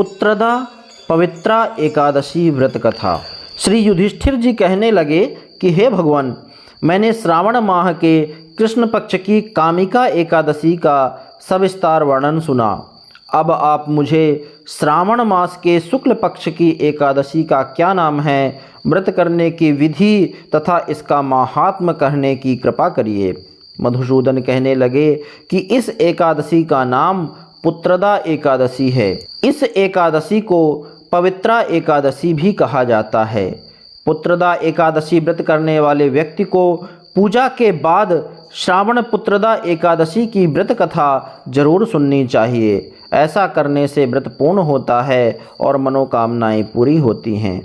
पुत्रदा पवित्रा एकादशी व्रत कथा। श्री युधिष्ठिर जी कहने लगे कि हे भगवान, मैंने श्रावण माह के कृष्ण पक्ष की कामिका एकादशी का सविस्तार वर्णन सुना। अब आप मुझे श्रावण मास के शुक्ल पक्ष की एकादशी का क्या नाम है, व्रत करने की विधि तथा इसका माहात्म्य कहने की कृपा करिए। मधुसूदन कहने लगे कि इस एकादशी का नाम पुत्रदा एकादशी है। इस एकादशी को पवित्रा एकादशी भी कहा जाता है। पुत्रदा एकादशी व्रत करने वाले व्यक्ति को पूजा के बाद श्रावण पुत्रदा एकादशी की व्रत कथा जरूर सुननी चाहिए। ऐसा करने से व्रत पूर्ण होता है और मनोकामनाएं पूरी होती हैं।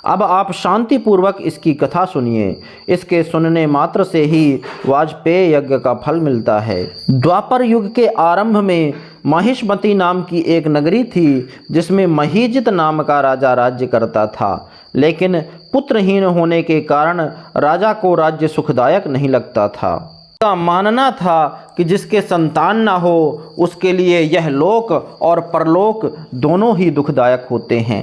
अब आप शांतिपूर्वक इसकी कथा सुनिए। इसके सुनने मात्र से ही वाजपेय यज्ञ का फल मिलता है। द्वापर युग के आरंभ में महिष्मती नाम की एक नगरी थी, जिसमें महीजित नाम का राजा राज्य करता था। लेकिन पुत्रहीन होने के कारण राजा को राज्य सुखदायक नहीं लगता था। उसका मानना था कि जिसके संतान ना हो उसके लिए यह लोक और परलोक दोनों ही दुखदायक होते हैं।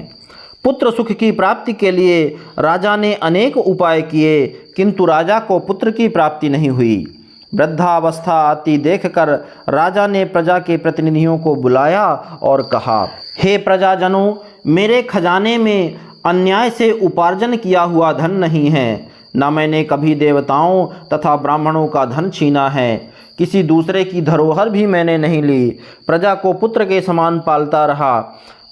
पुत्र सुख की प्राप्ति के लिए राजा ने अनेक उपाय किए, किंतु राजा को पुत्र की प्राप्ति नहीं हुई। वृद्धावस्था आती देखकर राजा ने प्रजा के प्रतिनिधियों को बुलाया और कहा, हे प्रजाजनों, मेरे खजाने में अन्याय से उपार्जन किया हुआ धन नहीं है, न मैंने कभी देवताओं तथा ब्राह्मणों का धन छीना है। किसी दूसरे की धरोहर भी मैंने नहीं ली। प्रजा को पुत्र के समान पालता रहा।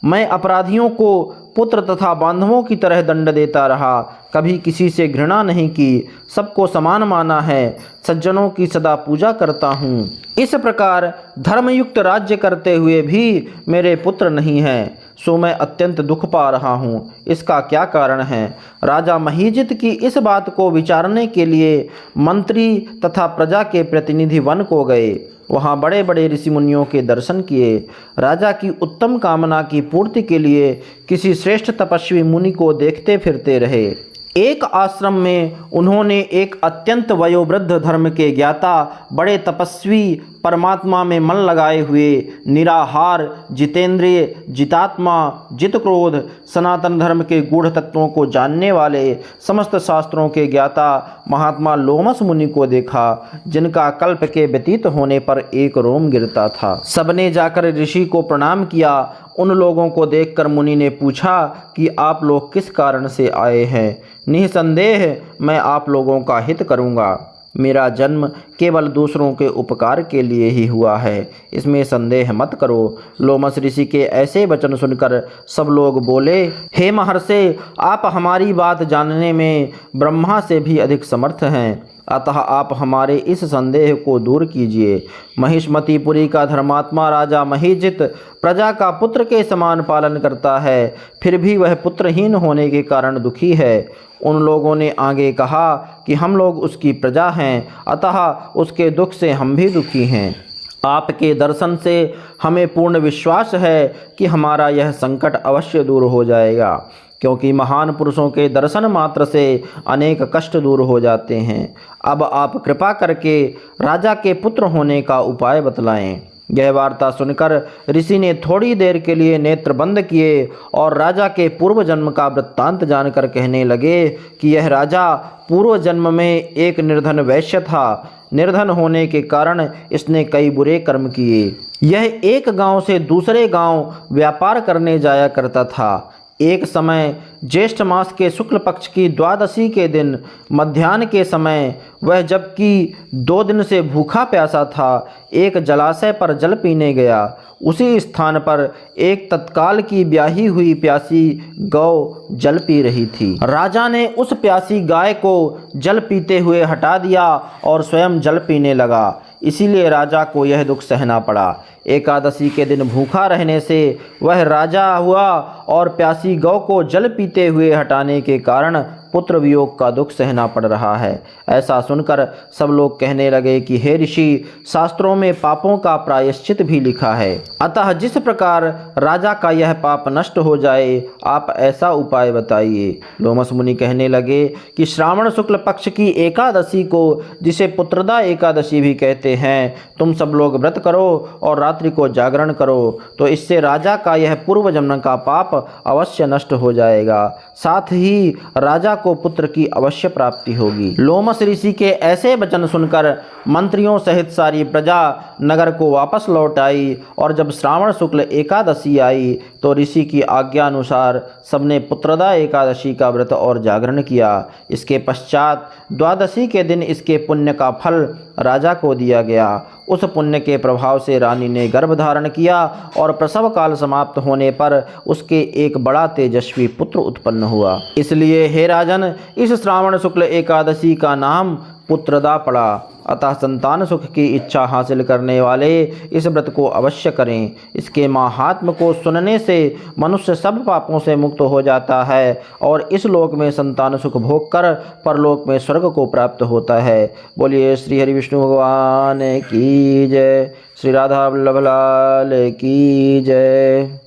मैं अपराधियों को पुत्र तथा बांधवों की तरह दंड देता रहा। कभी किसी से घृणा नहीं की, सबको समान माना है। सज्जनों की सदा पूजा करता हूँ। इस प्रकार धर्मयुक्त राज्य करते हुए भी मेरे पुत्र नहीं हैं, सो मैं अत्यंत दुख पा रहा हूँ। इसका क्या कारण है? राजा महीजित की इस बात को विचारने के लिए मंत्री तथा प्रजा के प्रतिनिधि वन को गए। वहाँ बड़े बड़े ऋषि मुनियों के दर्शन किए। राजा की उत्तम कामना की पूर्ति के लिए किसी श्रेष्ठ तपस्वी मुनि को देखते फिरते रहे। एक आश्रम में उन्होंने एक अत्यंत वयोवृद्ध धर्म के ज्ञाता, बड़े तपस्वी, परमात्मा में मन लगाए हुए, निराहार, जितेंद्रिय, जितात्मा, जितक्रोध, सनातन धर्म के गूढ़ तत्वों को जानने वाले, समस्त शास्त्रों के ज्ञाता महात्मा लोमस मुनि को देखा, जिनका कल्प के व्यतीत होने पर एक रोम गिरता था। सबने जाकर ऋषि को प्रणाम किया। उन लोगों को देखकर मुनि ने पूछा कि आप लोग किस कारण से आए हैं? निसंदेह मैं आप लोगों का हित करूँगा। मेरा जन्म केवल दूसरों के उपकार के लिए ही हुआ है, इसमें संदेह मत करो। लोमस ऋषि के ऐसे वचन सुनकर सब लोग बोले, हे महर्षि, आप हमारी बात जानने में ब्रह्मा से भी अधिक समर्थ हैं, अतः आप हमारे इस संदेह को दूर कीजिए। महिष्मतीपुरी का धर्मात्मा राजा महीजित प्रजा का पुत्र के समान पालन करता है, फिर भी वह पुत्रहीन होने के कारण दुखी है। उन लोगों ने आगे कहा कि हम लोग उसकी प्रजा हैं, अतः उसके दुख से हम भी दुखी हैं। आपके दर्शन से हमें पूर्ण विश्वास है कि हमारा यह संकट अवश्य दूर हो जाएगा, क्योंकि महान पुरुषों के दर्शन मात्र से अनेक कष्ट दूर हो जाते हैं। अब आप कृपा करके राजा के पुत्र होने का उपाय बतलाएं। यह वार्ता सुनकर ऋषि ने थोड़ी देर के लिए नेत्र बंद किए और राजा के पूर्व जन्म का वृत्तांत जानकर कहने लगे कि यह राजा पूर्व जन्म में एक निर्धन वैश्य था। निर्धन होने के कारण इसने कई बुरे कर्म किए। यह एक गांव से दूसरे गांव व्यापार करने जाया करता था। एक समय ज्येष्ठ मास के शुक्ल पक्ष की द्वादशी के दिन मध्याह्न के समय वह जबकि 2 दिन से भूखा प्यासा था, एक जलाशय पर जल पीने गया। उसी स्थान पर एक तत्काल की ब्याही हुई प्यासी गौ जल पी रही थी। राजा ने उस प्यासी गाय को जल पीते हुए हटा दिया और स्वयं जल पीने लगा। इसीलिए राजा को यह दुख सहना पड़ा। एकादशी के दिन भूखा रहने से वह राजा हुआ और प्यासी गौ को जल पीते हुए हटाने के कारण पुत्र वियोग का दुख सहना पड़ रहा है। ऐसा सुनकर सब लोग कहने लगे कि हे ऋषि, शास्त्रों में पापों का प्रायश्चित भी लिखा है, अतः जिस प्रकार राजा का यह पाप नष्ट हो जाए, आप ऐसा उपाय बताइए। लोमस मुनि कहने लगे कि श्रावण शुक्ल पक्ष की एकादशी को, जिसे पुत्रदा एकादशी भी कहते हैं, तुम सब लोग व्रत करो और रात रात्रि को जागरण करो तो इससे राजा का यह पूर्व जन्म का पाप अवश्य नष्ट हो जाएगा, साथ ही राजा को पुत्र की अवश्य प्राप्ति होगी। लोमस ऋषि के ऐसे वचन सुनकर मंत्रियों सहित सारी प्रजा नगर को वापस लौट आई और जब श्रावण शुक्ल एकादशी आई तो ऋषि की आज्ञा अनुसार सबने पुत्रदा एकादशी का व्रत और जागरण किया। इसके पश्चात द्वादशी के दिन इसके पुण्य का फल राजा को दिया गया। उस पुण्य के प्रभाव से रानी ने गर्भ धारण किया और प्रसव काल समाप्त होने पर उसके एक बड़ा तेजस्वी पुत्र उत्पन्न हुआ। इसलिए हे राजन, इस श्रावण शुक्ल एकादशी का नाम पुत्रदा पड़ा। अतः संतान सुख की इच्छा हासिल करने वाले इस व्रत को अवश्य करें। इसके महात्म्य को सुनने से मनुष्य सब पापों से मुक्त हो जाता है और इस लोक में संतान सुख भोग कर परलोक में स्वर्ग को प्राप्त होता है। बोलिए श्री हरि विष्णु भगवान की जय, श्री राधा वल्लभ लाल की जय।